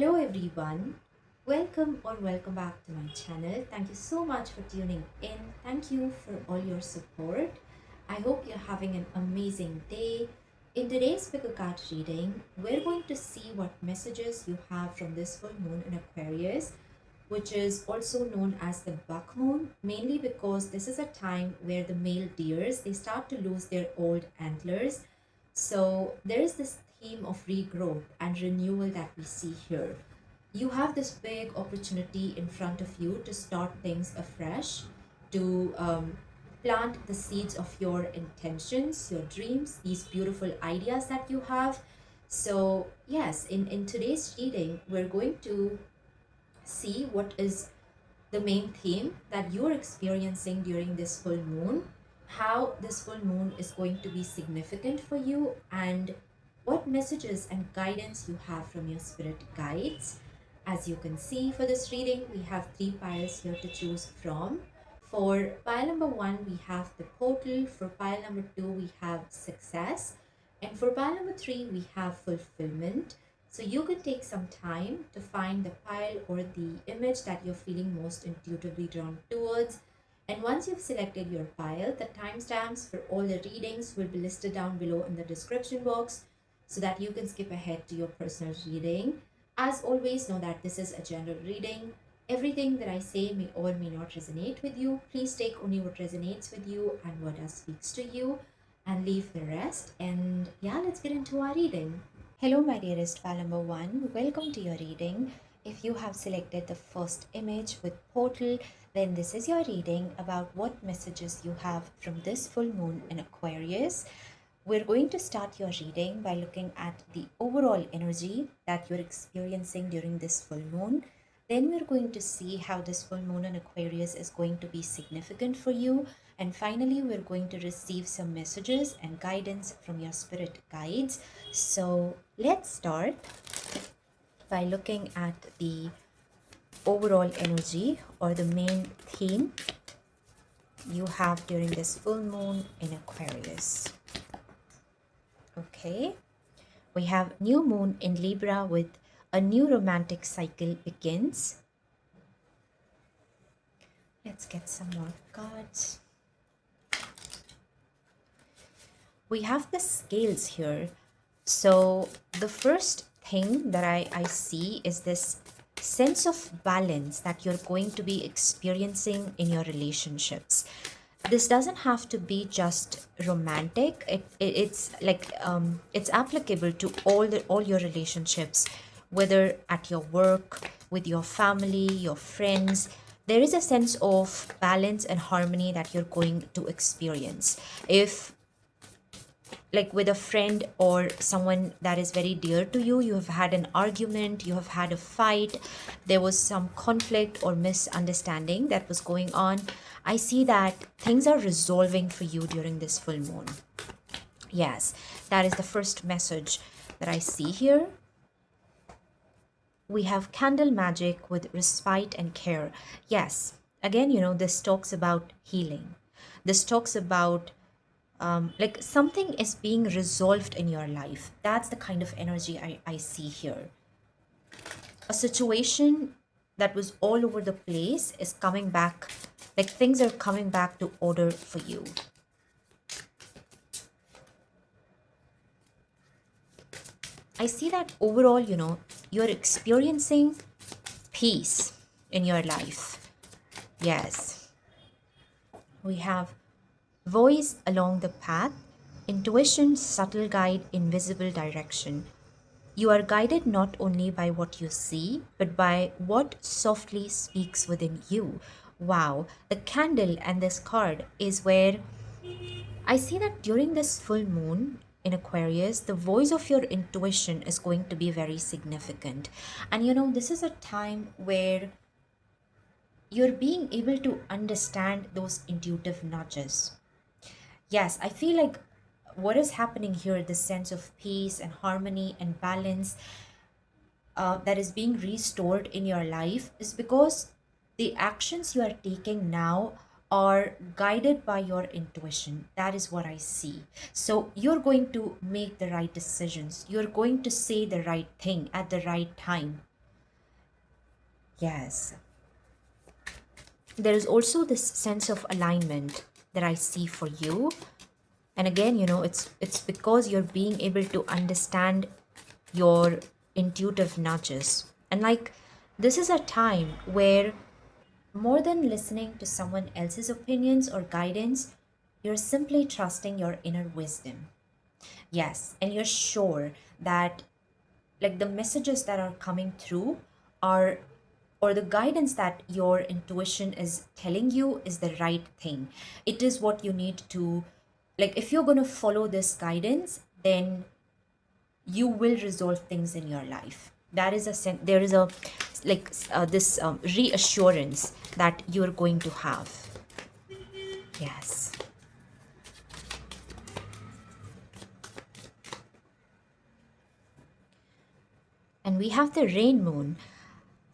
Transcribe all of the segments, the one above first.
Hello everyone, welcome or welcome back to my channel. Thank you so much for tuning in. Thank you for all your support. I hope you're having an amazing day. In today's pick a card reading, we're going to see what messages you have from this full moon in Aquarius, which is also known as the buck moon, mainly because this is a time where the male deers they start to lose their old antlers. So there is this theme of regrowth and renewal that we see here. You have this big opportunity in front of you to start things afresh, to plant the seeds of your intentions, your dreams, these beautiful ideas that you have. So yes, in today's reading we're going to see what is the main theme that you're experiencing during this full moon, how this full moon is going to be significant for you, and what messages and guidance you have from your spirit guides. As you can see for this reading, we have three piles here to choose from. For pile number one, we have the portal. For pile number two, we have success. And for pile number three, we have fulfillment. So you could take some time to find the pile or the image that you're feeling most intuitively drawn towards. And once you've selected your pile, the timestamps for all the readings will be listed down below in the description box so that you can skip ahead to your personal reading. As always, know that this is a general reading. Everything that I say may or may not resonate with you. Please take only what resonates with you and what else speaks to you and leave the rest. And yeah, let's get into our reading. Hello, my dearest file number one. Welcome to your reading. If you have selected the first image with portal, then this is your reading about what messages you have from this full moon in Aquarius. We're going to start your reading by looking at the overall energy that you're experiencing during this full moon. Then we're going to see how this full moon in Aquarius is going to be significant for you. And finally, we're going to receive some messages and guidance from your spirit guides. So let's start by looking at the overall energy or the main theme you have during this full moon in Aquarius. Okay, we have new moon in Libra with a new romantic cycle begins. Let's get some more cards. We have the scales here. So the first thing that I see is this sense of balance that you're going to be experiencing in your relationships. This doesn't have to be just romantic. It's like it's applicable to all your relationships, whether at your work, with your family, your friends. There is a sense of balance and harmony that you're going to experience. If like with a friend or someone that is very dear to you, you have had an argument, you have had a fight, there was some conflict or misunderstanding that was going on. I see that things are resolving for you during this full moon. Yes, that is the first message that I see here. We have candle magic with respite and care. Yes, again, this talks about healing. This talks about like something is being resolved in your life. That's the kind of energy I see here. A situation that was all over the place is coming back, like things are coming back to order for you. I see that overall, you're experiencing peace in your life. Yes. We have voice along the path, intuition, subtle guide, invisible direction. You are guided not only by what you see, but by what softly speaks within you. Wow, the candle and this card is where I see that during this full moon in Aquarius, the voice of your intuition is going to be very significant. And this is a time where you're being able to understand those intuitive nudges. Yes, I feel like what is happening here, this sense of peace and harmony and balance that is being restored in your life, is because the actions you are taking now are guided by your intuition. That is what I see. So you're going to make the right decisions. You're going to say the right thing at the right time. Yes, there is also this sense of alignment that I see for you. And again, it's because you're being able to understand your intuitive nudges. And like, this is a time where more than listening to someone else's opinions or guidance, you're simply trusting your inner wisdom. Yes, and you're sure that like the messages that are coming through are, or the guidance that your intuition is telling you is the right thing. It is what you need to, like, if you're going to follow this guidance, then you will resolve things in your life. That is a there is a like this reassurance that you're going to have. Yes. And we have the rain moon.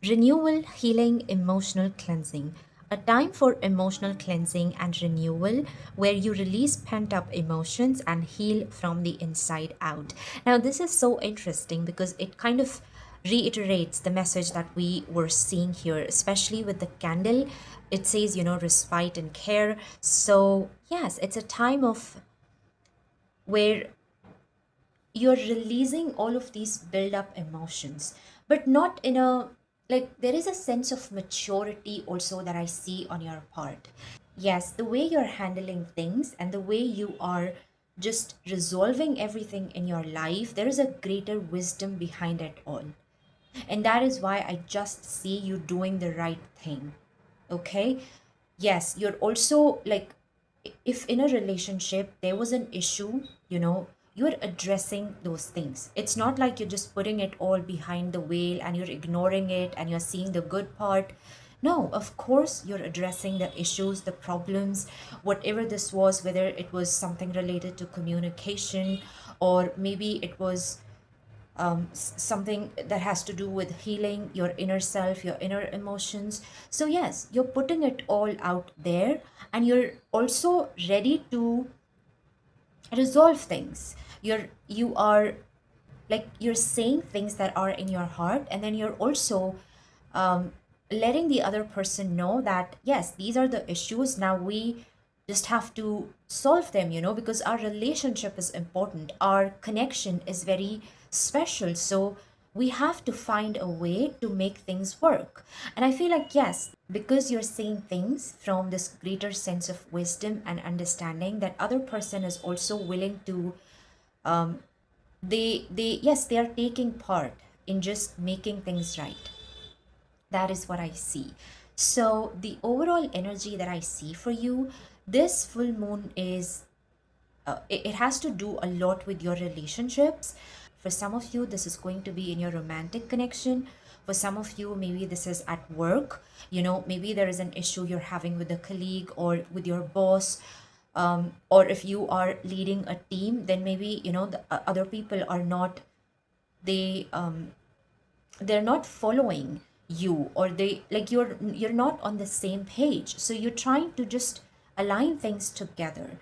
Renewal, healing, emotional cleansing. A time for emotional cleansing and renewal where you release pent up emotions and heal from the inside out. Now, this is so interesting because it kind of reiterates the message that we were seeing here, especially with the candle. It says, respite and care. So, yes, it's a time of where you're releasing all of these build up emotions, but not in a, like, there is a sense of maturity also that I see on your part. Yes, the way you're handling things and the way you are just resolving everything in your life, there is a greater wisdom behind it all. And that is why I just see you doing the right thing. Okay? Yes, you're also like, if in a relationship there was an issue, you're addressing those things. It's not like you're just putting it all behind the veil and you're ignoring it and you're seeing the good part. No, of course, you're addressing the issues, the problems, whatever this was, whether it was something related to communication or maybe it was something that has to do with healing your inner self, your inner emotions. So, yes, you're putting it all out there and you're also ready to resolve things. You are like, you're saying things that are in your heart, and then you're also um, letting the other person know that yes, these are the issues. Now we just have to solve them, because our relationship is important, our connection is very special. So we have to find a way to make things work. And I feel like, yes, because you're saying things from this greater sense of wisdom and understanding, that other person is also willing to they yes, they are taking part in just making things right. That is what I see. So the overall energy that I see for you, this full moon is it has to do a lot with your relationships. For some of you, this is going to be in your romantic connection. For some of you, maybe this is at work. Maybe there is an issue you're having with a colleague or with your boss. Or if you are leading a team, then maybe the other people are not, they they're not following you, or they, like, you're not on the same page, so you're trying to just align things together.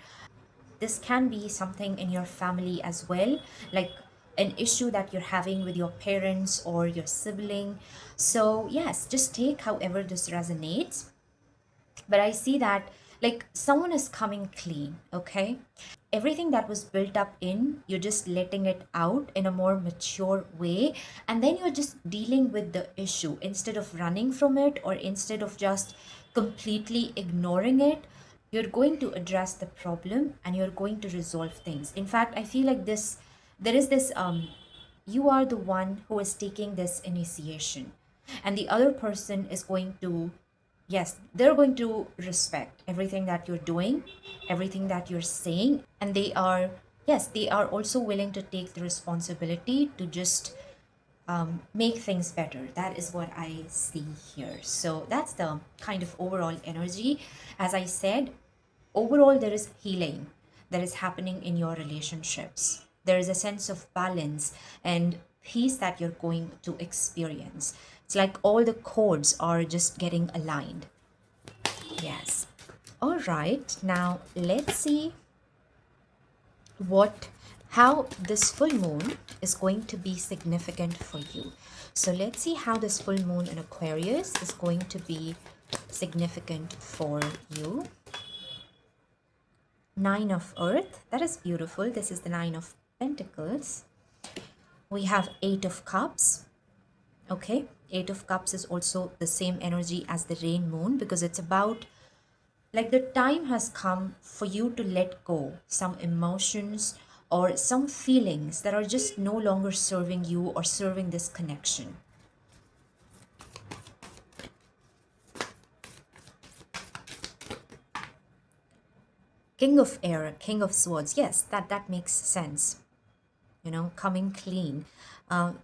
This can be something in your family as well, like an issue that you're having with your parents or your sibling. So yes, just take however this resonates. But I see that, like, someone is coming clean. Okay, everything that was built up in, you're just letting it out in a more mature way, and then you're just dealing with the issue instead of running from it, or instead of just completely ignoring it. You're going to address the problem and you're going to resolve things. In fact, I feel like this, there is this you are the one who is taking this initiation, and the other person is going to, yes, they're going to respect everything that you're doing, everything that you're saying, and they are, yes, they are also willing to take the responsibility to just make things better. That is what I see here. So that's the kind of overall energy. As I said, overall, there is healing that is happening in your relationships. There is a sense of balance and peace that you're going to experience. It's like all the chords are just getting aligned. Yes. All right. Now let's see what how this full moon is going to be significant for you. So let's see how this full moon in Aquarius is going to be significant for you. Nine of Earth, that is beautiful. This is the Nine of Pentacles. We have Eight of Cups. Okay, Eight of Cups is also the same energy as the rain moon, because it's about like the time has come for you to let go some emotions or some feelings that are just no longer serving you or serving this connection. King of Air, King of Swords. Yes, that makes sense. You know, coming clean,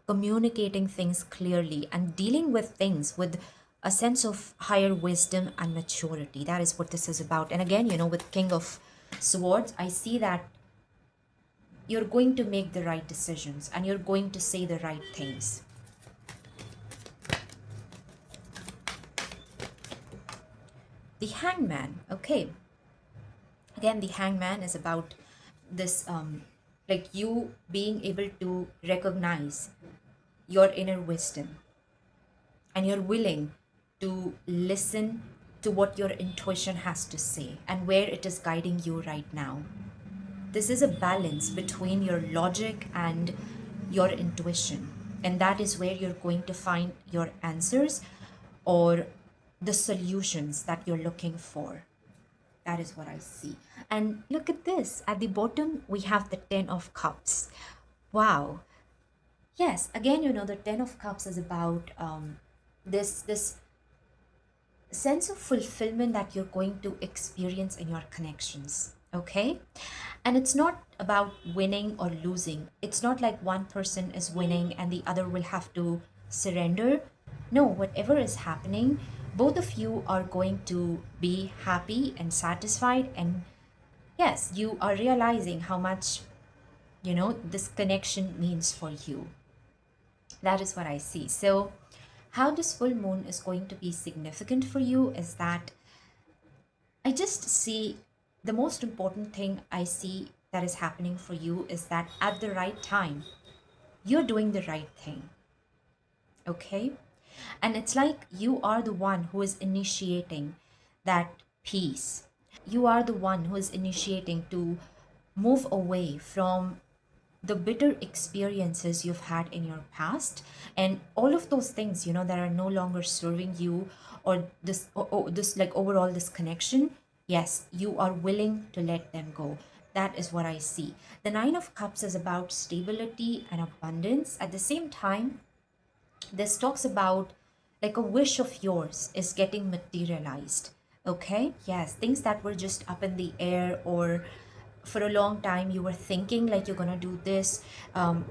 communicating things clearly, and dealing with things with a sense of higher wisdom and maturity. That is what this is about. And again, you know, with King of Swords, I see that you're going to make the right decisions and you're going to say the right things. The Hangman. Okay. Again, the Hangman is about this, like you being able to recognize your inner wisdom, and you're willing to listen to what your intuition has to say and where it is guiding you right now. This is a balance between your logic and your intuition, and that is where you're going to find your answers or the solutions that you're looking for. That is what I see. And look at this. At the bottom, we have the Ten of Cups. Wow. Yes, again, you know, the Ten of Cups is about this sense of fulfillment that you're going to experience in your connections. Okay? And it's not about winning or losing. It's not like one person is winning and the other will have to surrender. No, whatever is happening, both of you are going to be happy and satisfied. And yes, you are realizing how much, you know, this connection means for you. That is what I see. So, how this full moon is going to be significant for you is that I just see the most important thing I see that is happening for you is that at the right time, you're doing the right thing. Okay? And it's like you are the one who is initiating that peace. You are the one who is initiating to move away from the bitter experiences you've had in your past, and all of those things, you know, that are no longer serving you, or this like overall this connection. Yes, you are willing to let them go. That is what I see. The Nine of Cups is about stability and abundance. At the same time, this talks about like a wish of yours is getting materialized. Okay, yes, things that were just up in the air, or for a long time you were thinking like you're gonna do this,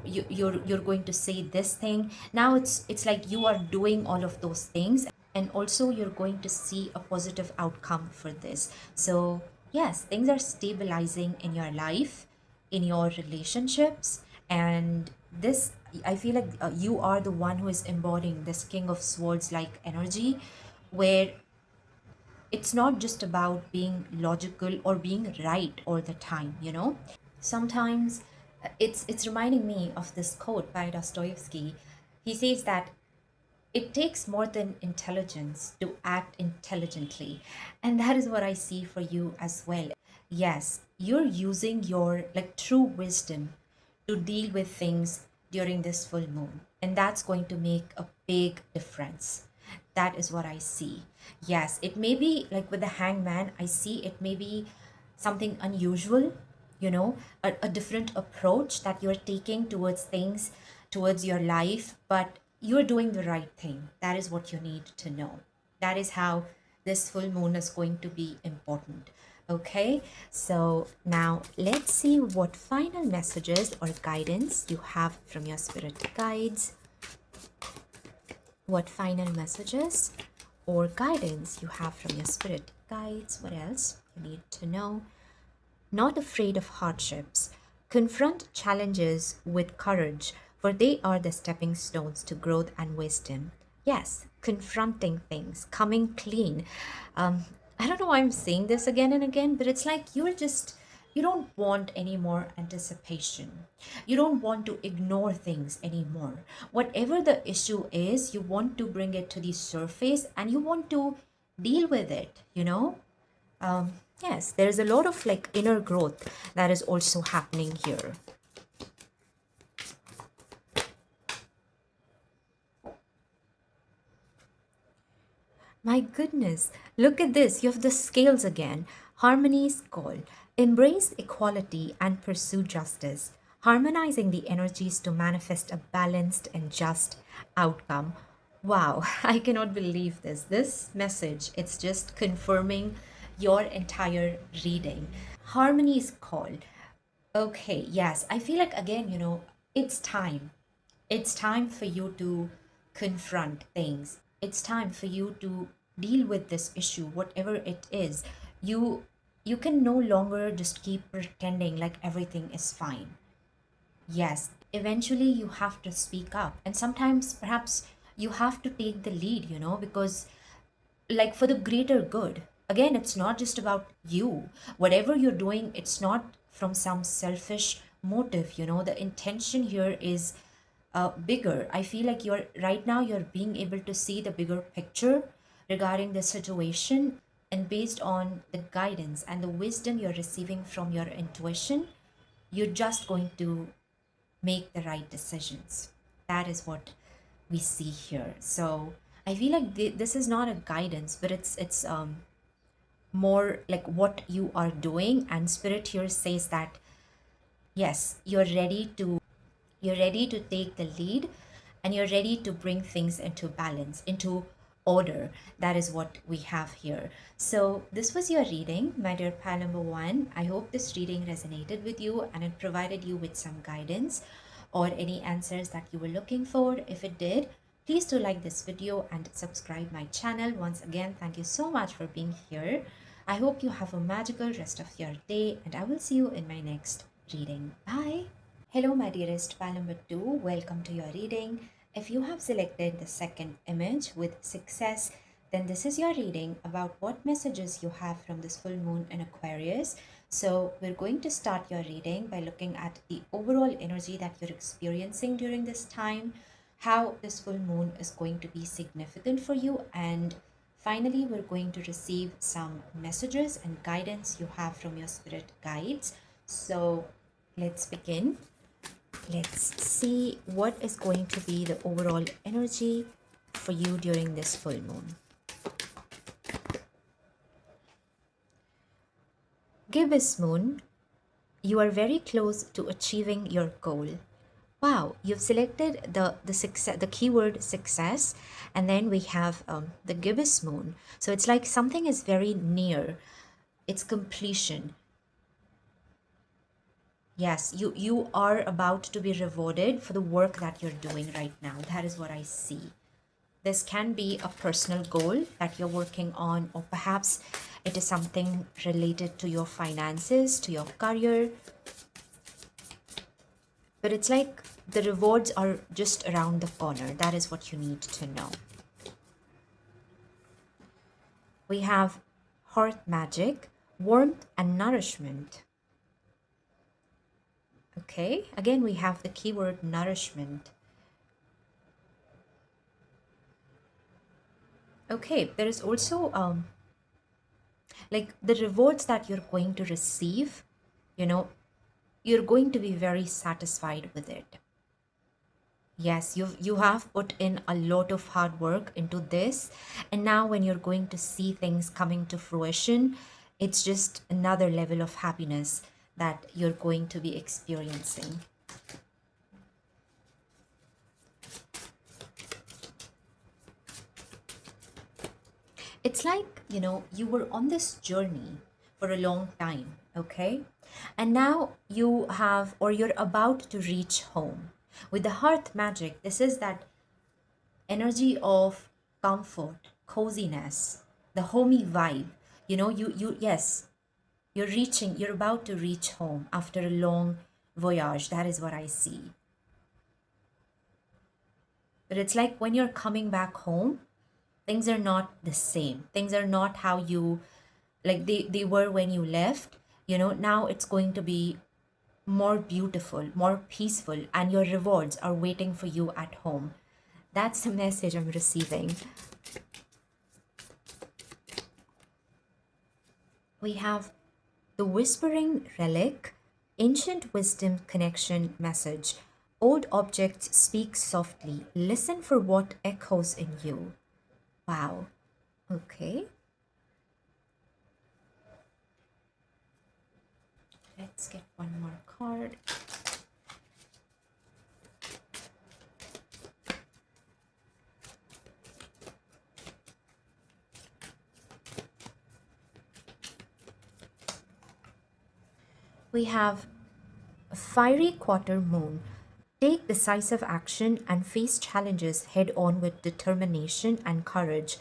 you're going to say this thing. Now it's like you are doing all of those things, and also you're going to see a positive outcome for this. So yes, things are stabilizing in your life, in your relationships. And this, I feel like you are the one who is embodying this King of Swords like energy, where it's not just about being logical or being right all the time, you know. Sometimes it's reminding me of this quote by Dostoevsky. He says that it takes more than intelligence to act intelligently. And that is what I see for you as well. Yes, you're using your like true wisdom to deal with things during this full moon. And that's going to make a big difference. That is what I see. Yes, it may be like with the Hangman, I see it may be something unusual, you know, a different approach that you're taking towards things, towards your life, but you're doing the right thing. That is what you need to know. That is how this full moon is going to be important. Okay, so now let's see what final messages or guidance you have from your spirit guides. What final messages or guidance you have from your spirit guides. What else you need to know? Not afraid of hardships. Confront challenges with courage, for they are the stepping stones to growth and wisdom. Yes, confronting things, coming clean. I don't know why I'm saying this again and again, but it's like you're just You don't want any more anticipation. You don't want to ignore things anymore. Whatever the issue is, you want to bring it to the surface and you want to deal with it, you know? Um, yes, there is a lot of like inner growth that is also happening here. My goodness, look at this. You have the scales again. Harmony's call. Embrace equality and pursue justice, harmonizing the energies to manifest a balanced and just outcome. Wow, I cannot believe this. This message, it's just confirming your entire reading. Harmony's call. Okay, yes, I feel like again, it's time. It's time for you to confront things. It's time for you to deal with this issue, whatever it is. You can no longer just keep pretending like everything is fine. Yes, eventually you have to speak up. And sometimes perhaps you have to take the lead, because like for the greater good. Again, it's not just about you. Whatever you're doing, it's not from some selfish motive. The intention here is bigger. I feel like you're right now you're being able to see the bigger picture regarding the situation, and based on the guidance and the wisdom you're receiving from your intuition, you're just going to make the right decisions. That is what we see here. So I feel like this is not a guidance, but it's more like what you are doing. And spirit here says that yes, you're ready to take the lead, and you're ready to bring things into balance, into order. That is what we have here. So this was your reading, my dear pal number one. I hope this reading resonated with you and it provided you with some guidance or any answers that you were looking for. If it did, please do like this video and subscribe my channel. Once again, thank you so much for being here. I hope you have a magical rest of your day, and I will see you in my next reading. Bye. Hello, my dearest pal number two. Welcome to your reading. If you have selected the second image with success, then this is your reading about what messages you have from this full moon in Aquarius. So, we're going to start your reading by looking at the overall energy that you're experiencing during this time, how this full moon is going to be significant for you, and finally, we're going to receive some messages and guidance you have from your spirit guides. So, let's begin. Let's see what is going to be the overall energy for you during this full moon. Gibbous moon, you are very close to achieving your goal. Wow, you've selected the success, the keyword success, and then we have the gibbous moon. So it's like something is very near its completion. Yes, you are about to be rewarded for the work that you're doing right now. That is what I see. This can be a personal goal that you're working on, or perhaps it is something related to your finances, to your career. But it's like the rewards are just around the corner. That is what you need to know. We have hearth magic, warmth and nourishment. Okay, again we have the keyword nourishment. Okay, there is also like the rewards that you're going to receive, you're going to be very satisfied with it. Yes, you have put in a lot of hard work into this, and now when you're going to see things coming to fruition, it's just another level of happiness that you're going to be experiencing. It's like, you were on this journey for a long time, okay? And now you have, or you're about to reach home. With the hearth magic, this is that energy of comfort, coziness, the homey vibe. Yes, you're about to reach home after a long voyage. That is what I see. But it's like when you're coming back home, things are not the same. Things are not how you, like they were when you left. Now it's going to be more beautiful, more peaceful, and your rewards are waiting for you at home. That's the message I'm receiving. We have the Whispering Relic, Ancient Wisdom Connection Message. Old objects speak softly. Listen for what echoes in you. Wow. Okay. Let's get one more card. We have a fiery quarter moon. Take decisive action and face challenges head on with determination and courage.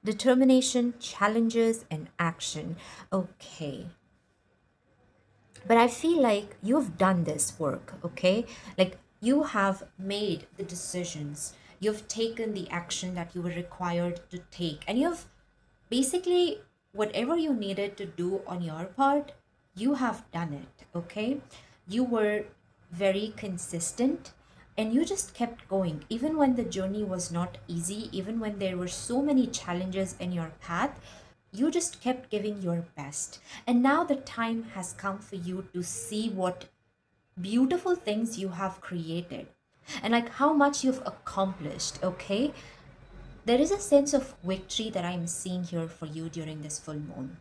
Determination, challenges, and action. Okay. But I feel like you've done this work, okay? Like you have made the decisions, you've taken the action that you were required to take, and you've basically whatever you needed to do on your part, you have done it, okay? You were very consistent and you just kept going, even when the journey was not easy, even when there were so many challenges in your path. You just kept giving your best. And now the time has come for you to see what beautiful things you have created and like how much you've accomplished, okay? There is a sense of victory that I'm seeing here for you during this full moon.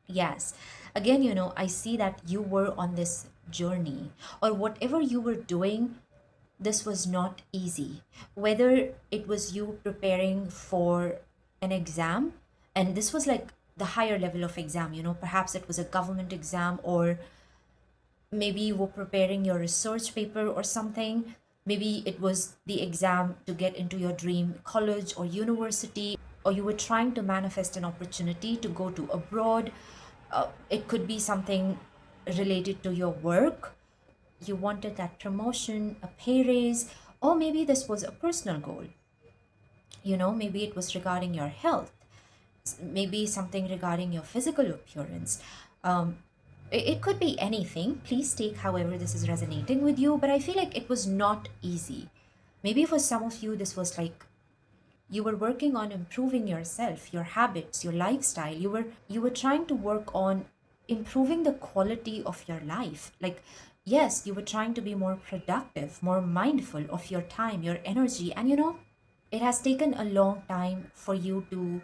Yes. Again, I see that you were on this journey or whatever you were doing, this was not easy. Whether it was you preparing for an exam, and this was like the higher level of exam, perhaps it was a government exam, or maybe you were preparing your research paper or something. Maybe it was the exam to get into your dream college or university, or you were trying to manifest an opportunity to go to abroad. It could be something related to your work. You wanted that promotion, a pay raise, or maybe this was a personal goal. Maybe it was regarding your health, maybe something regarding your physical appearance. It could be anything. Please take however this is resonating with you, but I feel like it was not easy. Maybe for some of you, this was like you were working on improving yourself, your habits, your lifestyle. You were trying to work on improving the quality of your life. Like, yes, you were trying to be more productive, more mindful of your time, your energy, and it has taken a long time for you to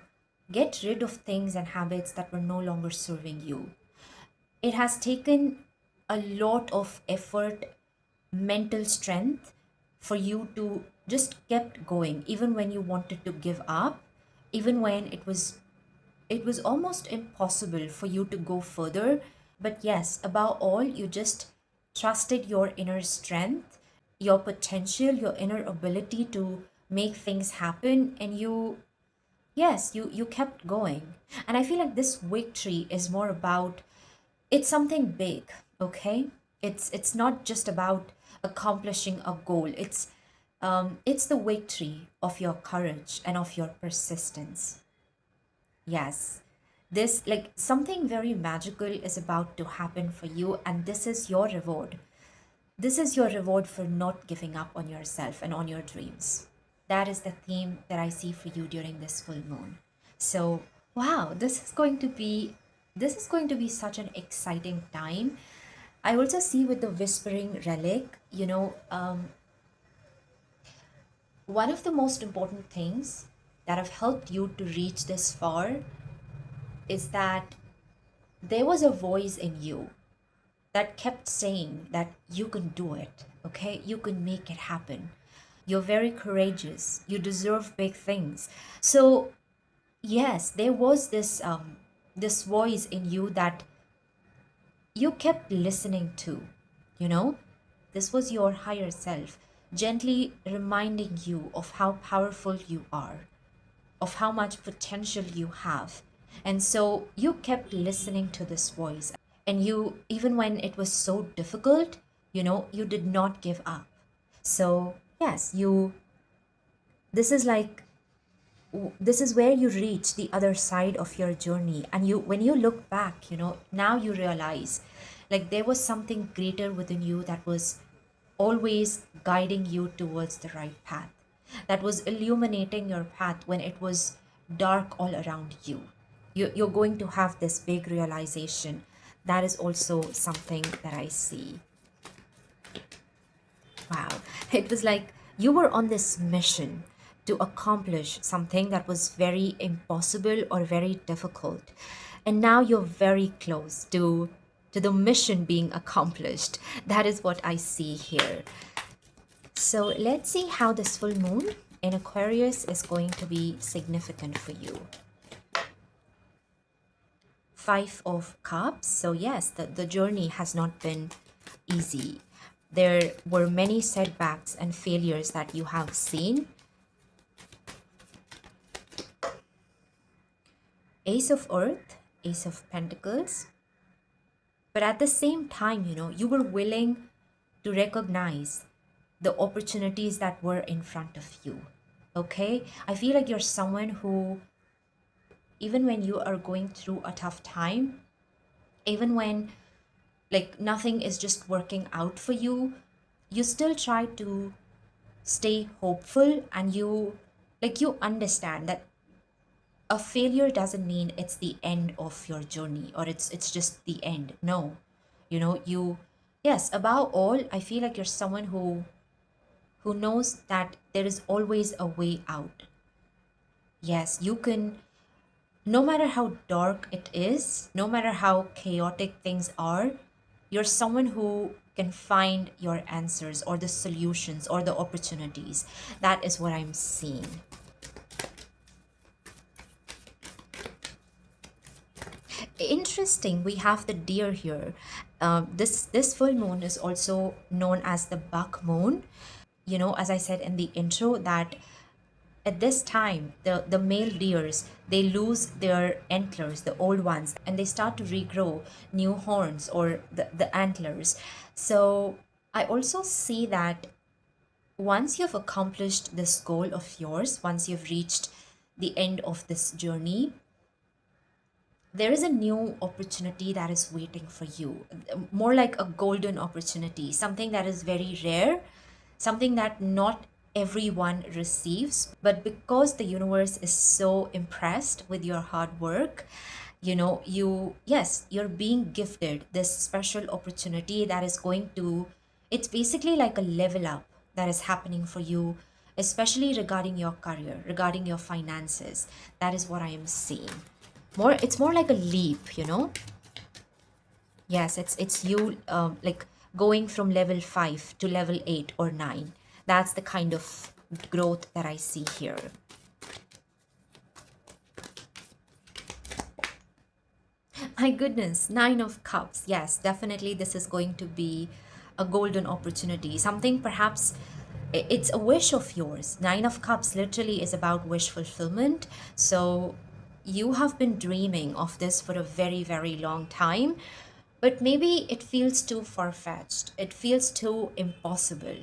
get rid of things and habits that were no longer serving you. It has taken a lot of effort, mental strength for you to just kept going even when you wanted to give up, even when it was almost impossible for you to go further. But yes, above all, you just trusted your inner strength, your potential, your inner ability to make things happen, and you kept going. And I feel like this victory is more about, it's something big, okay? It's not just about accomplishing a goal. It's the victory of your courage and of your persistence. Yes. This, like, something very magical is about to happen for you, and this is your reward. This is your reward for not giving up on yourself and on your dreams. That is the theme that I see for you during this full moon. So, wow, this is going to be such an exciting time. I also see with the whispering relic, one of the most important things that have helped you to reach this far is that there was a voice in you that kept saying that you can do it, okay? You can make it happen. You're very courageous. You deserve big things. So, yes, there was this voice in you that you kept listening to, you know? This was your higher self gently reminding you of how powerful you are, of how much potential you have. And so you kept listening to this voice. And you, even when it was so difficult, you did not give up. So, yes, this is like this is where you reach the other side of your journey, and you, when you look back, now you realize like there was something greater within you that was always guiding you towards the right path, that was illuminating your path when it was dark all around you. You're going to have this big realization. That is also something that I see. Wow. It was like you were on this mission to accomplish something that was very impossible or very difficult. And now you're very close to the mission being accomplished. That is what I see here. So let's see how this full moon in Aquarius is going to be significant for you. Five of Cups. So yes, the journey has not been easy. There were many setbacks and failures that you have seen. Ace of Earth, Ace of Pentacles. But at the same time, you were willing to recognize the opportunities that were in front of you. Okay? I feel like you're someone who, even when you are going through a tough time, even when like nothing is just working out for you, you still try to stay hopeful, and you understand that a failure doesn't mean it's the end of your journey, or it's just the end. No. You, yes, above all, I feel like you're someone who knows that there is always a way out. Yes, you can, no matter how dark it is, no matter how chaotic things are, you're someone who can find your answers or the solutions or the opportunities. That is what I'm seeing. Interesting, we have the deer here. This full moon is also known as the buck moon. As I said in the intro, that at this time the male deers, they lose their antlers, the old ones, and they start to regrow new horns, or the antlers. So I also see that once you've accomplished this goal of yours, once you've reached the end of this journey, there is a new opportunity that is waiting for you, more like a golden opportunity, something that is very rare, something that not everyone receives. But because the universe is so impressed with your hard work, you're being gifted this special opportunity that is going to, it's basically like a level up that is happening for you, especially regarding your career, regarding your finances. That is what I am seeing. It's more like a leap. Yes, it's you, like going from level 5 to level 8 or 9. That's the kind of growth that I see here. My goodness, 9 of Cups. Yes, definitely this is going to be a golden opportunity. Something perhaps it's a wish of yours. 9 of Cups literally is about wish fulfillment. So you have been dreaming of this for a very, very long time, but maybe it feels too far-fetched. It feels too impossible.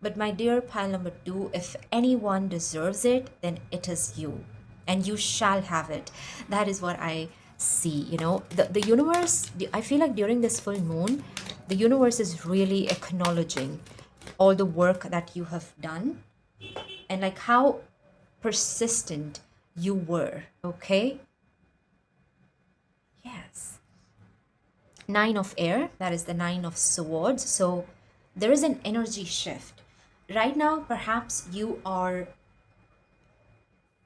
But my dear pile number 2, if anyone deserves it, then it is you. And you shall have it. That is what I see. The universe, I feel like during this full moon, the universe is really acknowledging all the work that you have done, and like how persistent you were. Okay? Yes. 9 of air, that is the 9 of swords. So there is an energy shift right now. Perhaps you are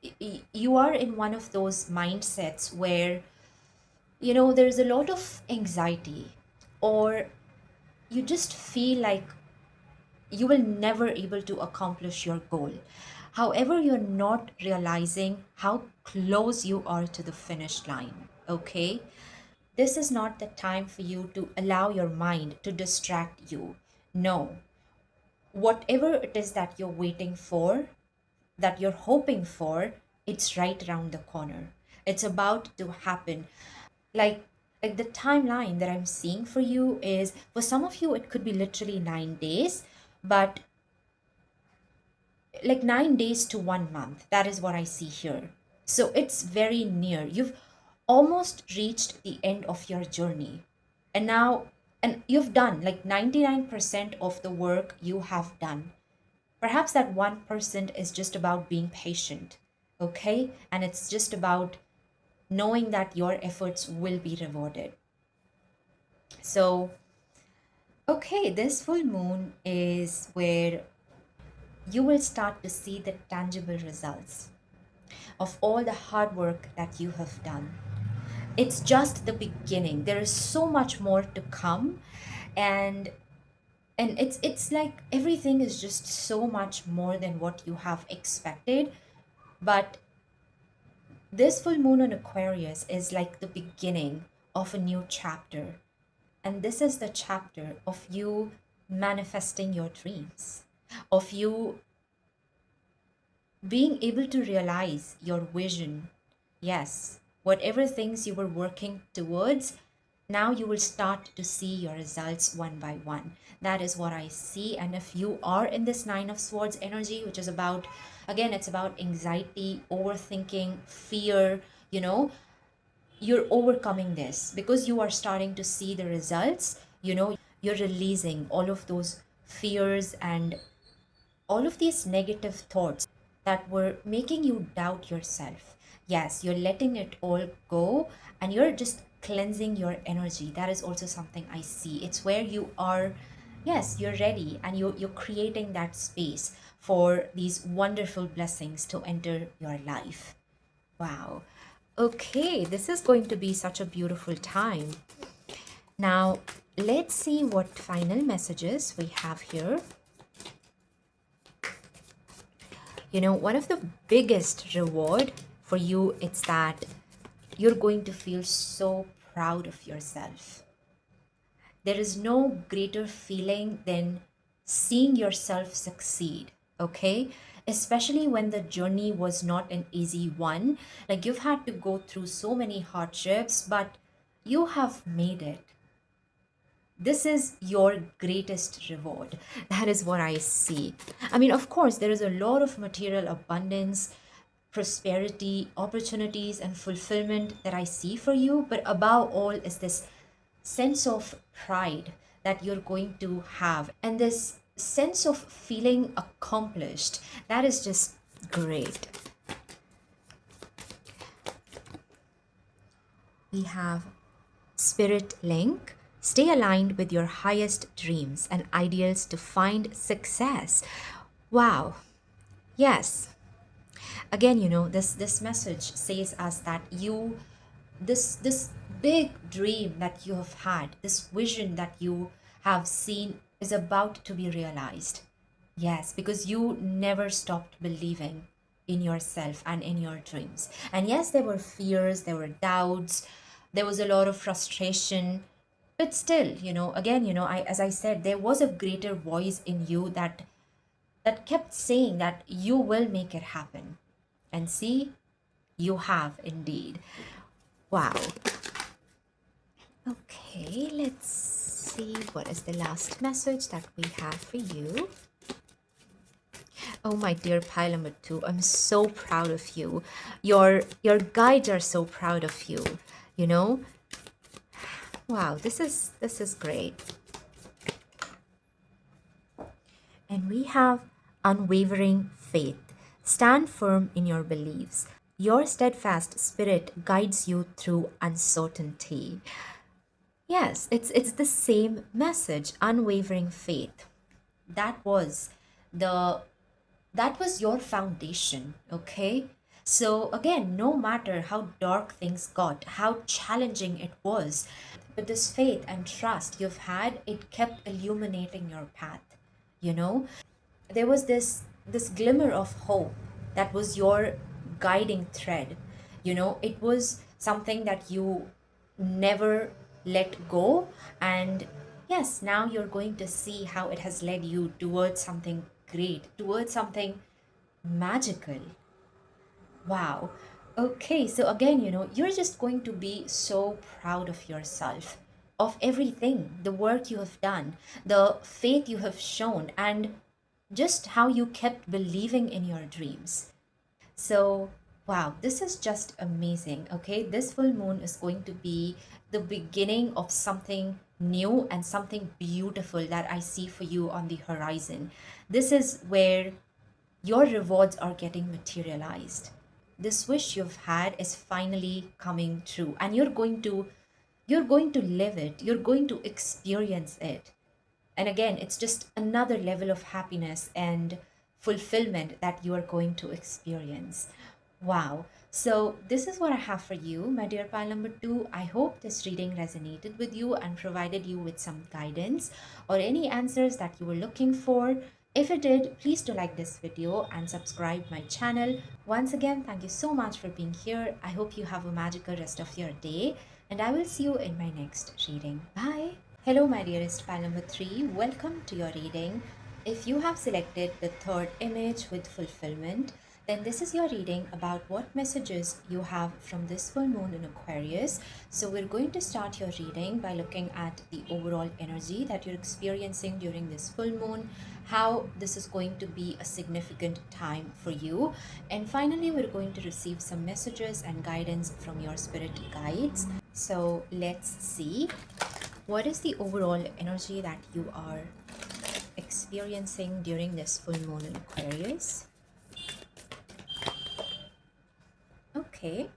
in one of those mindsets where there's a lot of anxiety, or you just feel like you will never able to accomplish your goal. However, you're not realizing how close you are to the finish line. Okay, this is not the time for you to allow your mind to distract you. No, whatever it is that you're waiting for, that you're hoping for, it's right around the corner. It's about to happen. Like like the timeline that I'm seeing for you is, for some of you it could be literally 9 days, but like 9 days to 1 month. That is what I see here. So it's very near. You've almost reached the end of your journey. And now, and you've done like 99% of the work you have done. Perhaps that 1% is just about being patient, okay? And it's just about knowing that your efforts will be rewarded. So, okay, this full moon is where you will start to see the tangible results of all the hard work that you have done. It's just the beginning. There is so much more to come, and it's like everything is just so much more than what you have expected. But this full moon on Aquarius is like the beginning of a new chapter. And this is the chapter of you manifesting your dreams, of you being able to realize your vision. Yes, whatever things you were working towards, now you will start to see your results one by one. That is what I see. And if you are in this Nine of Swords energy, which is about, again, it's about anxiety, overthinking, fear, you know, you're overcoming this because you are starting to see the results. You're releasing all of those fears and all of these negative thoughts that were making you doubt yourself. Yes, you're letting it all go, and you're just cleansing your energy. That is also something I see. It's where you are, yes, you're ready, and you're creating that space for these wonderful blessings to enter your life. Wow. Okay, this is going to be such a beautiful time. Now, let's see what final messages we have here. One of the biggest reward for you, it's that you're going to feel so proud of yourself. There is no greater feeling than seeing yourself succeed, okay? Especially when the journey was not an easy one. Like you've had to go through so many hardships, but you have made it. This is your greatest reward. That is what I see. I mean, of course, there is a lot of material abundance, prosperity, opportunities, and fulfillment that I see for you. But above all is this sense of pride that you're going to have, and this sense of feeling accomplished. That is just great. We have Spirit Link. Stay aligned with your highest dreams and ideals to find success. Wow. Yes. Again, this message says us that this big dream that you have had, this vision that you have seen is about to be realized. Yes, because you never stopped believing in yourself and in your dreams. And yes, there were fears, there were doubts, there was a lot of frustration. But still, again, as I said, there was a greater voice in you that kept saying that you will make it happen. And see, you have indeed. Wow. Okay, let's see what is the last message that we have for you. Oh, my dear pile number 2, I'm so proud of you. Your guides are so proud of you. Wow, this is great. And we have unwavering faith. Stand firm in your beliefs. Your steadfast spirit guides you through uncertainty. Yes, it's the same message, unwavering faith. That was the that was your foundation, okay? So again, no matter how dark things got, how challenging it was, but this faith and trust you've had, it kept illuminating your path, you know? There was this glimmer of hope that was your guiding thread. It was something that you never let go. And yes, now you're going to see how it has led you towards something great, towards something magical. Wow. Okay, so again, you're just going to be so proud of yourself, of everything, the work you have done, the faith you have shown, and just how you kept believing in your dreams. So, wow, this is just amazing. Okay, this full moon is going to be the beginning of something new and something beautiful that I see for you on the horizon. This is where your rewards are getting materialized. This wish you've had is finally coming true, and you're going to live it. You're going to experience it. And again, it's just another level of happiness and fulfillment that you are going to experience. Wow. So, this is what I have for you, my dear pile number two. I hope this reading resonated with you and provided you with some guidance or any answers that you were looking for. If it did, please do like this video and subscribe my channel. Once again, thank you so much for being here. I hope you have a magical rest of your day, and I will see you in my next reading. Bye. Hello, my dearest pile number three. Welcome to your reading. If you have selected the third image with fulfillment, then this is your reading about what messages you have from this full moon in Aquarius. So, we're going to start your reading by looking at the overall energy that you're experiencing during this full moon, how this is going to be a significant time for you. And finally, we're going to receive some messages and guidance from your spirit guides. So, let's see. What is the overall energy that you are experiencing during this full moon in Aquarius? Okay.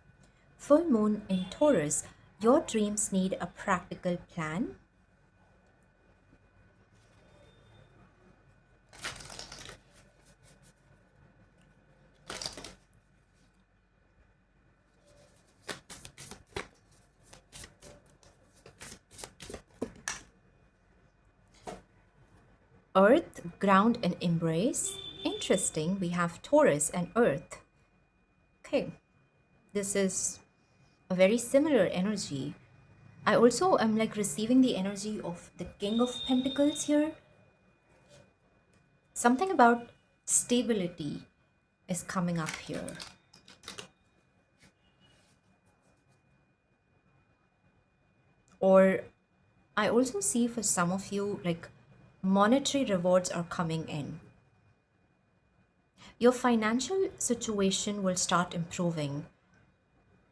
Full moon in Taurus. Your dreams need a practical plan. Earth, ground, and embrace. Interesting. We have Taurus and Earth. Okay. This is a very similar energy. I also am like receiving the energy of the King of Pentacles here. Something about stability is coming up here. Or I also see for some of you, like monetary rewards are coming in. Your financial situation will start improving.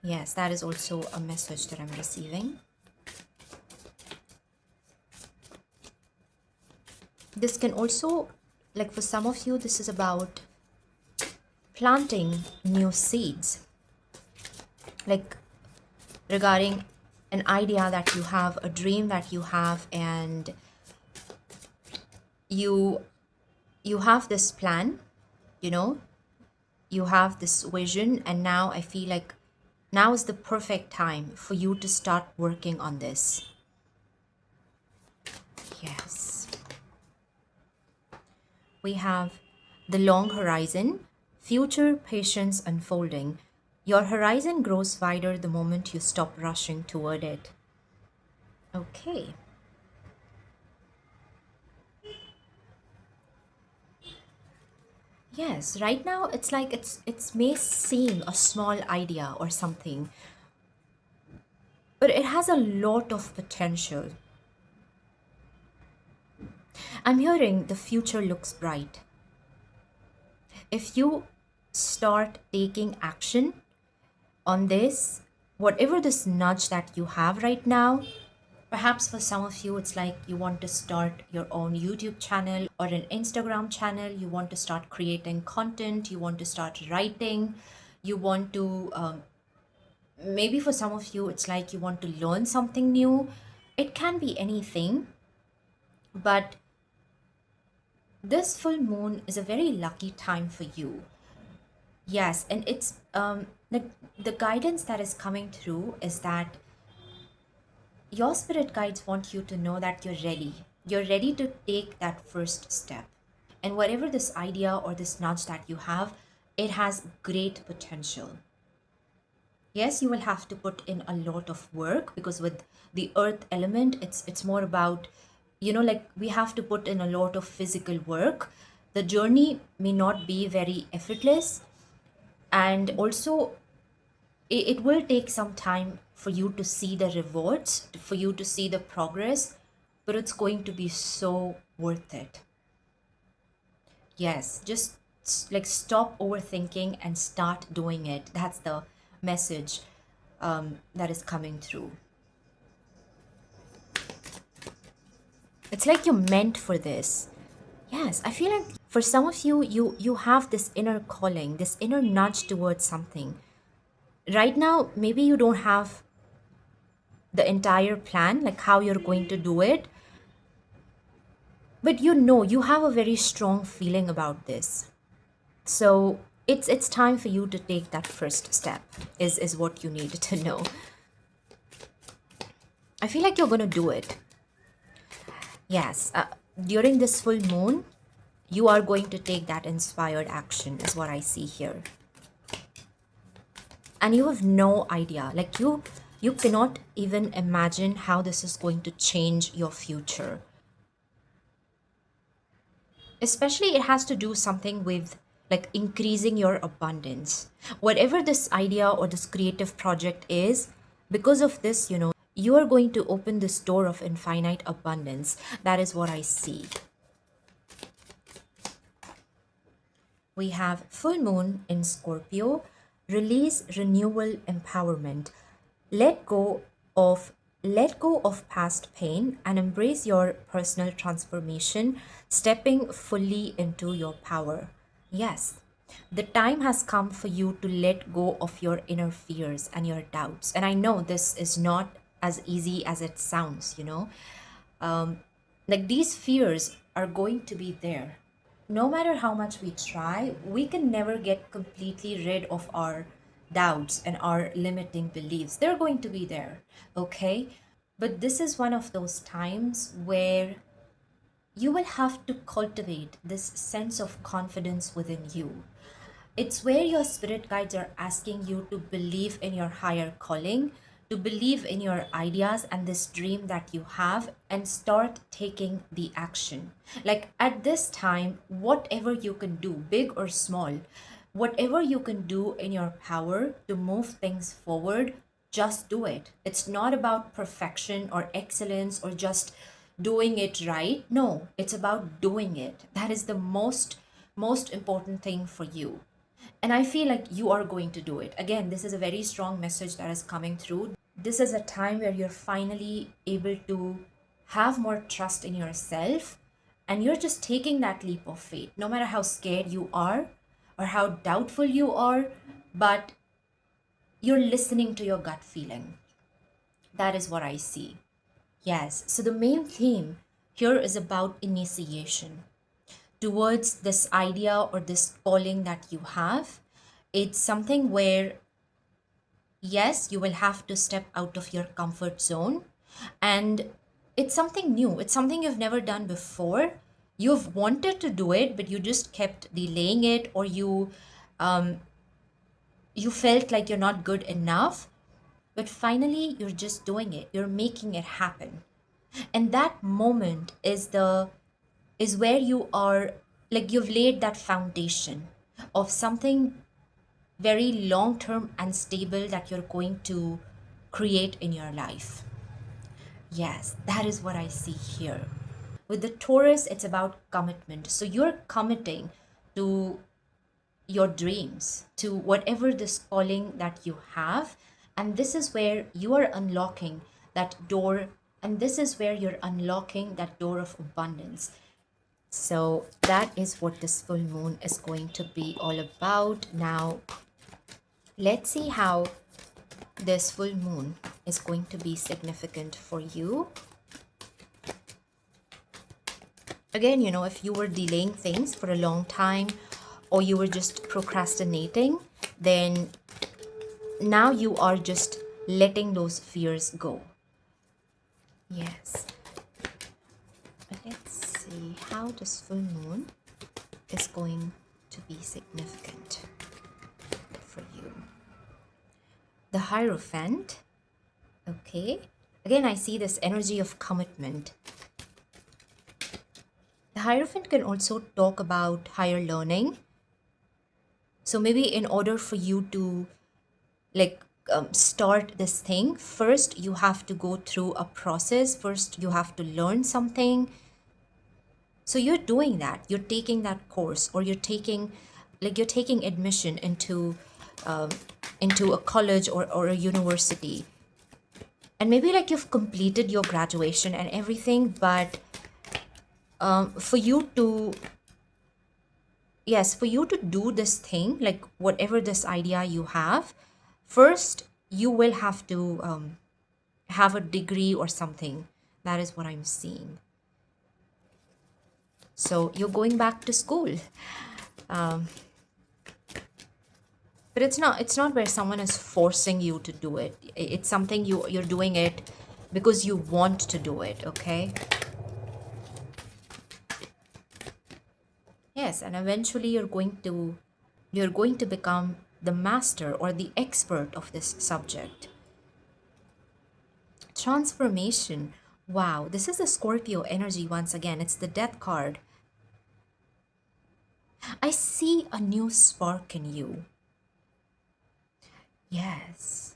Yes, that is also a message that I'm receiving. This can also, like for some of you, this is about planting new seeds. Like regarding an idea that you have, a dream that you have, and you have this plan, you know, you have this vision, and now I feel like now is the perfect time for you to start working on this. Yes. We have the long horizon, future patience unfolding. Your horizon grows wider the moment you stop rushing toward it. Okay. Yes, right now it's like it may seem a small idea or something, but it has a lot of potential. I'm hearing the future looks bright. If you start taking action on this, whatever this nudge that you have right now, perhaps for some of you, it's like you want to start your own YouTube channel or an Instagram channel, you want to start creating content, you want to start writing, you want to, maybe for some of you, it's like you want to learn something new. It can be anything, but this full moon is a very lucky time for you. Yes, and it's the guidance that is coming through is that your spirit guides want you to know that you're ready. You're ready to take that first step. And whatever this idea or this nudge that you have, it has great potential. Yes, you will have to put in a lot of work because with the earth element, it's more about, like we have to put in a lot of physical work. The journey may not be very effortless, and also it will take some time for you to see the rewards, for you to see the progress, but it's going to be so worth it. Yes, just like stop overthinking and start doing it. That's the message that is coming through. It's like you're meant for this. Yes, I feel like for some of you, you have this inner calling, this inner nudge towards something. Right now, maybe you don't have the entire plan, like how you're going to do it, but you know you have a very strong feeling about this. So it's time for you to take that first step. Is what you need to know. I feel like you're gonna do it. Yes, during this full moon, you are going to take that inspired action, is what I see here. And you have no idea, like you cannot even imagine how this is going to change your future. Especially it has to do something with like increasing your abundance. Whatever this idea or this creative project is, because of this, you are going to open this door of infinite abundance. That is what I see. We have full moon in Scorpio, release, renewal, empowerment. Let go of let go of past pain and embrace your personal transformation, stepping fully into your power. Yes, the time has come for you to let go of your inner fears and your doubts. And I know this is not as easy as it sounds. Like these fears are going to be there. No matter how much we try, we can never get completely rid of our doubts and our limiting beliefs. They're going to be there, okay? But this is one of those times where you will have to cultivate this sense of confidence within you. It's where your spirit guides are asking you to believe in your higher calling, to believe in your ideas and this dream that you have, and start taking the action. Like at this time, whatever you can do, big or small, whatever you can do in your power to move things forward, just do it. It's not about perfection or excellence or just doing it right. No, it's about doing it. That is the most important thing for you. And I feel like you are going to do it. Again, this is a very strong message that is coming through. This is a time where you're finally able to have more trust in yourself, and you're just taking that leap of faith, no matter how scared you are or how doubtful you are, but you're listening to your gut feeling. That is what I see. Yes, so the main theme here is about initiation towards this idea or this calling that you have. It's something where, yes, you will have to step out of your comfort zone. And it's something new, it's something you've never done before. You've wanted to do it, but you just kept delaying it, or you felt like you're not good enough. But finally, you're just doing it, you're making it happen. And that moment is where you are, like you've laid that foundation of something very long term and stable that you're going to create in your life. Yes, that is what I see here. With the Taurus, it's about commitment. So you're committing to your dreams, to whatever this calling that you have. And this is where you are unlocking that door, and this is where you're unlocking that door of abundance. So that is what this full moon is going to be all about. Now, let's see how this full moon is going to be significant for you. Again, if you were delaying things for a long time or you were just procrastinating, then now you are just letting those fears go. Yes. Let's see how this full moon is going to be significant for you. The Hierophant. Okay. Again, I see this energy of commitment. The Hierophant can also talk about higher learning. So maybe in order for you to like start this thing, first you have to go through a process. First you have to learn something. So you're doing that. You're taking that course, or you're taking admission um, into a college or a university. And maybe like you've completed your graduation and everything, but for you to yes, for you to do this thing, like whatever this idea you have, first you will have to have a degree or something. That is what I'm seeing. So you're going back to school. But it's not where someone is forcing you to do it. It's something you're doing it because you want to do it, okay? Yes, and eventually you're going to become the master or the expert of this subject. Transformation. Wow, this is the Scorpio energy once again. It's the death card. I see a new spark in you. Yes.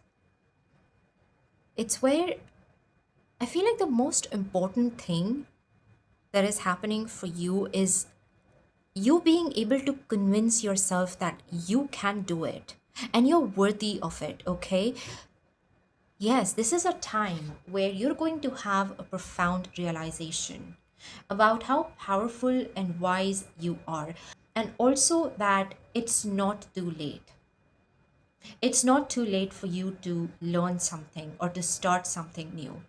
It's where I feel like the most important thing that is happening for you is you being able to convince yourself that you can do it and you're worthy of it, okay? Yes, this is a time where you're going to have a profound realization about how powerful and wise you are, and also that it's not too late. It's not too late for you to learn something or to start something new.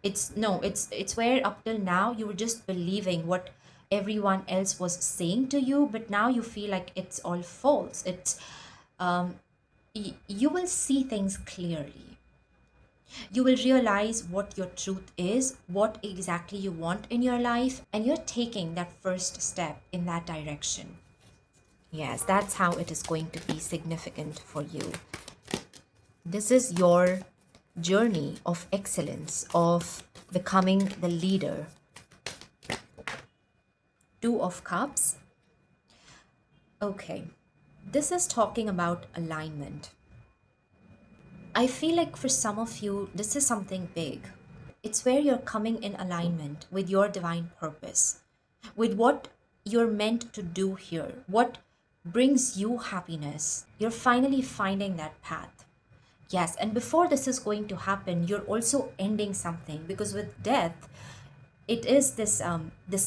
It's no, it's where up till now you were just believing what everyone else was saying to you, but now you feel like it's all false. You will see things clearly. You will realize what your truth is, what exactly you want in your life, and you're taking that first step in that direction. Yes, that's how it is going to be significant for you. This is your journey of excellence, of becoming the leader. Two of Cups. Okay, this is talking about alignment. I feel like for some of you, this is something big. It's where you're coming in alignment with your divine purpose, with what you're meant to do here, what brings you happiness. You're finally finding that path. Yes, and before this is going to happen, you're also ending something, because with death, it is this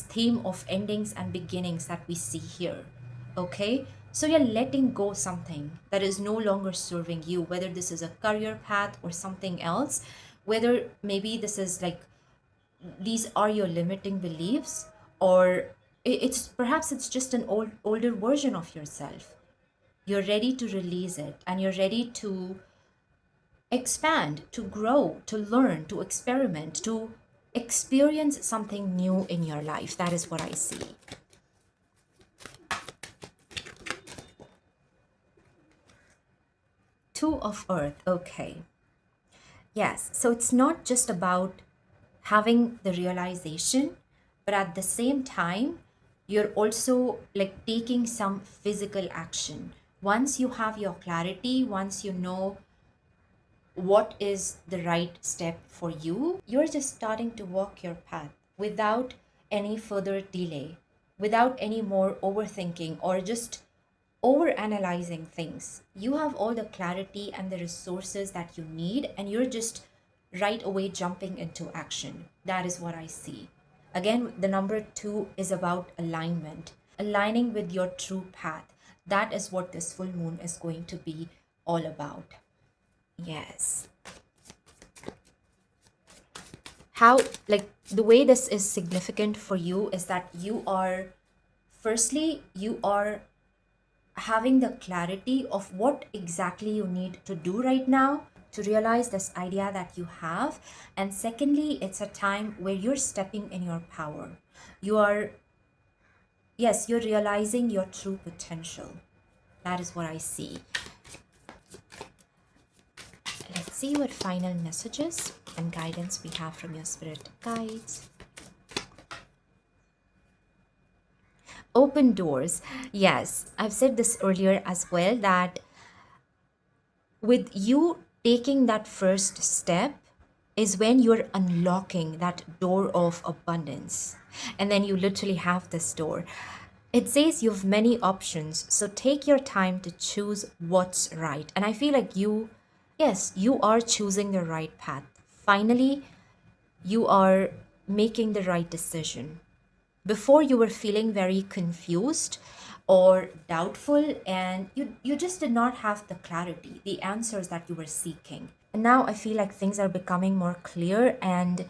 theme of endings and beginnings that we see here. Okay, so you're letting go something that is no longer serving you, whether this is a career path or something else, whether maybe this is like these are your limiting beliefs, or it's perhaps it's just an older version of yourself. You're ready to release it, and you're ready to expand, to grow, to learn, to experiment, to experience something new in your life. That is what I see. Two of Earth. Okay. Yes. So it's not just about having the realization, but at the same time, you're also like taking some physical action. Once you have your clarity, once you know what is the right step for you, you're just starting to walk your path without any further delay, without any more overthinking or just over analyzing things. You have all the clarity and the resources that you need, and you're just right away jumping into action. That is what I see. Again, the number two is about alignment, aligning with your true path. That is what this full moon is going to be all about. Yes. How, like, the way this is significant for you is that you are having the clarity of what exactly you need to do right now to realize this idea that you have. And secondly, it's a time where you're stepping in your power. You are, yes, you're realizing your true potential. That is what I see. Let's see what final messages and guidance we have from your spirit guides. Open doors. Yes, I've said this earlier as well, that with you taking that first step, is when you're unlocking that door of abundance. And then you literally have this door. It says you have many options, so take your time to choose what's right. And I feel like yes, you are choosing the right path. Finally, you are making the right decision. Before you were feeling very confused or doubtful, and you just did not have the clarity, the answers that you were seeking. And now I feel like things are becoming more clear, and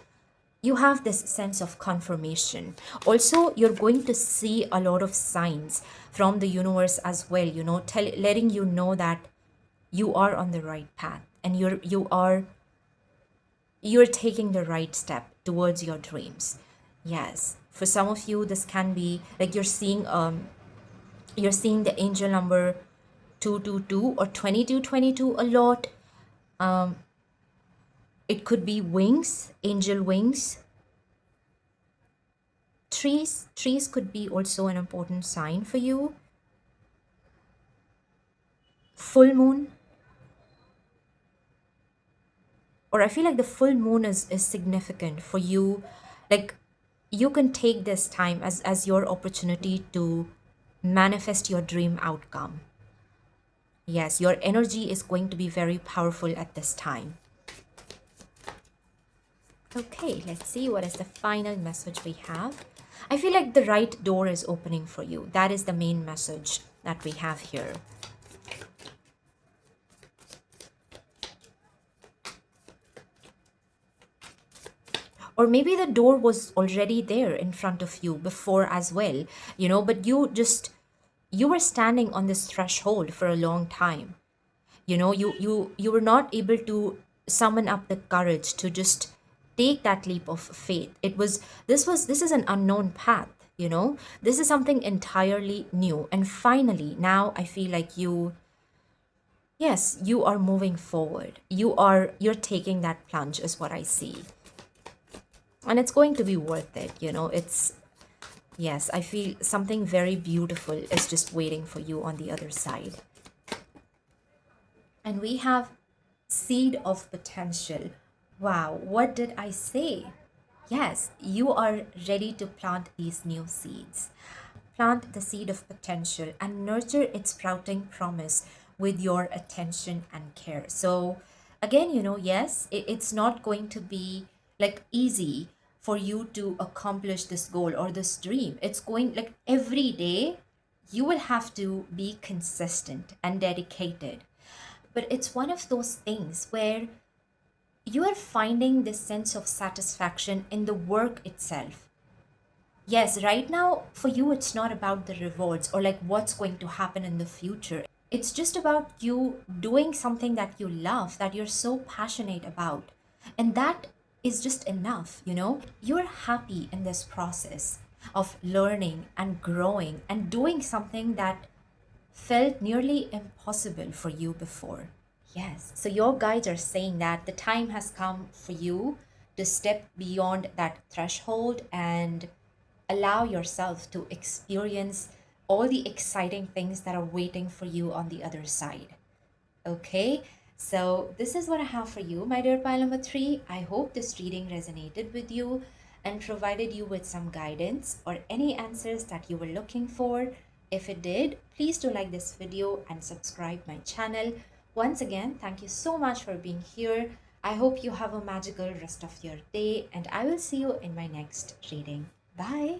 you have this sense of confirmation. Also, you're going to see a lot of signs from the universe as well, letting you know that you are on the right path, and you're taking the right step towards your dreams. Yes, for some of you this can be like you're seeing the angel number 222 or 2222 a lot. It could be wings, angel wings. Trees could be also an important sign for you. Full moon, or I feel like the full moon is significant for you. Like, you can take this time as your opportunity to manifest your dream outcome. Yes, your energy is going to be very powerful at this time. Okay, let's see what is the final message we have. I feel like the right door is opening for you. That is the main message that we have here. Or maybe the door was already there in front of you before as well, but you were standing on this threshold for a long time. You were not able to summon up the courage to just take that leap of faith. This is an unknown path. This is something entirely new, and finally now I feel like yes, you are moving forward. You're taking that plunge is what I see, and it's going to be worth it. It's Yes, I feel something very beautiful is just waiting for you on the other side. And we have seed of potential. Wow, what did I say? Yes, you are ready to plant these new seeds. Plant the seed of potential and nurture its sprouting promise with your attention and care. So, again, yes, it's not going to be like easy for you to accomplish this goal or this dream. It's going like every day you will have to be consistent and dedicated. But it's one of those things where you are finding this sense of satisfaction in the work itself. Yes, right now for you, it's not about the rewards or like what's going to happen in the future. It's just about you doing something that you love, that you're so passionate about. And that is just enough. You're happy in this process of learning and growing and doing something that felt nearly impossible for you before. Yes. So your guides are saying that the time has come for you to step beyond that threshold and allow yourself to experience all the exciting things that are waiting for you on the other side. Okay. So this is what I have for you, my dear pile number 3. I hope this reading resonated with you and provided you with some guidance or any answers that you were looking for. If it did, please do like this video and subscribe my channel. Once again, thank you so much for being here. I hope you have a magical rest of your day, and I will see you in my next reading. Bye.